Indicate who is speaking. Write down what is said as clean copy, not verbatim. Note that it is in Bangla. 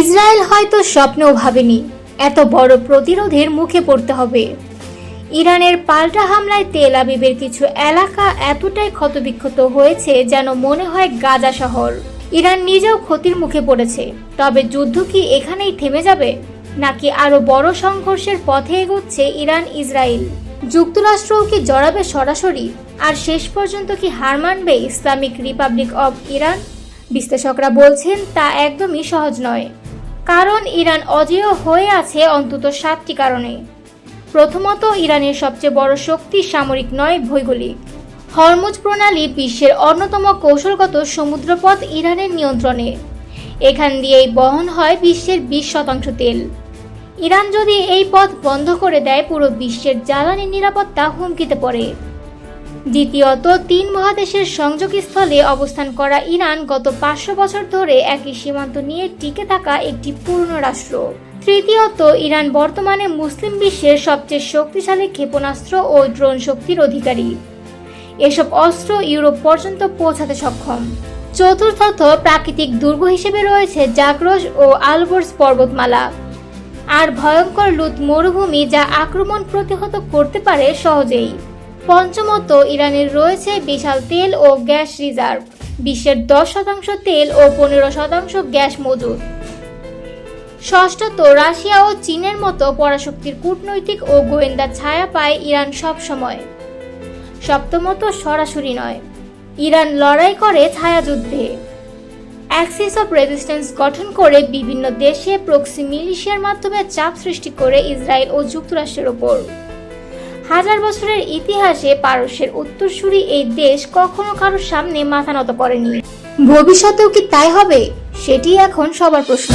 Speaker 1: ইসরায়েল হয়তো স্বপ্নেও ভাবেনি এত বড় প্রতিরোধের মুখে পড়তে হবে। ইরানের পাল্টা হামলায় তেল আবিবের কিছু এলাকা এতটাই ক্ষতবিক্ষত হয়েছে যেন মনে হয় গাজা শহর। ইরান নিজেও ক্ষতির মুখে পড়েছে। তবে যুদ্ধ কি এখানেই থেমে যাবে, নাকি আরো বড় সংঘর্ষের পথে এগোচ্ছে ইরান ইসরায়েল? যুক্তরাষ্ট্রও কি জড়াবে সরাসরি? আর শেষ পর্যন্ত কি হার মানবে ইসলামিক রিপাবলিক অব ইরান? বিশ্লেষকরা বলছেন তা একদমই সহজ নয়, কারণ ইরান অজেয় হয়ে আছে অন্তত 7টি কারণে। প্রথমত, ইরানের সবচেয়ে বড় শক্তি সামরিক নয়, ভৌগোলিক। হরমুজ প্রণালী বিশ্বের অন্যতম কৌশলগত সমুদ্রপথ ইরানের নিয়ন্ত্রণে। এখান দিয়েই বহন হয় বিশ্বের 20% তেল। ইরান যদি এই পথ বন্ধ করে দেয়, পুরো বিশ্বের জ্বালানি নিরাপত্তা হুমকিতে পড়ে। দ্বিতীয়ত, 3 মহাদেশের সংযোগস্থলে অবস্থান করা ইরান গত 500 বছর ধরে একই সীমান্ত নিয়ে টিকে থাকা একটি পুরনো রাষ্ট্র। তৃতীয়ত, ইরান বর্তমানে মুসলিম বিশ্বের সবচেয়ে শক্তিশালী ক্ষেপণাস্ত্র ও ড্রোন শক্তির অধিকারী। এসব অস্ত্র ইউরোপ পর্যন্ত পৌঁছাতে সক্ষম। চতুর্থত, প্রাকৃতিক দুর্গ হিসেবে রয়েছে জাগ্রস ও আলবোর্জ পর্বতমালা আর ভয়ঙ্কর লুত মরুভূমি, যা আক্রমণ প্রতিহত করতে পারে সহজেই। পঞ্চমত, ইরানের রয়েছে বিশাল তেল ও গ্যাস রিজার্ভ। বিশ্বের 10% তেল ও 15% গ্যাস মজুদ। ষষ্ঠত, রাশিয়া ও চীনের মতো পরাশক্তির কূটনৈতিক ও গোয়েন্দা ছায়া পায় ইরান সব সময়। সপ্তমত, সরাসরি নয়, ইরান লড়াই করে ছায়াযুদ্ধে। অ্যাক্সিস অফ রেজিস্ট্যান্স গঠন করে বিভিন্ন দেশে প্রক্সি মিলিশিয়ার মাধ্যমে চাপ সৃষ্টি করে ইসরায়েল ও যুক্তরাষ্ট্রের ওপর। হাজার বছরের ইতিহাসে পারস্যের উত্তরসূরি এই দেশ কখনো কারোর সামনে মাথা নত করেনি। ভবিষ্যতেও কি তাই হবে? সেটি এখন সবার প্রশ্ন।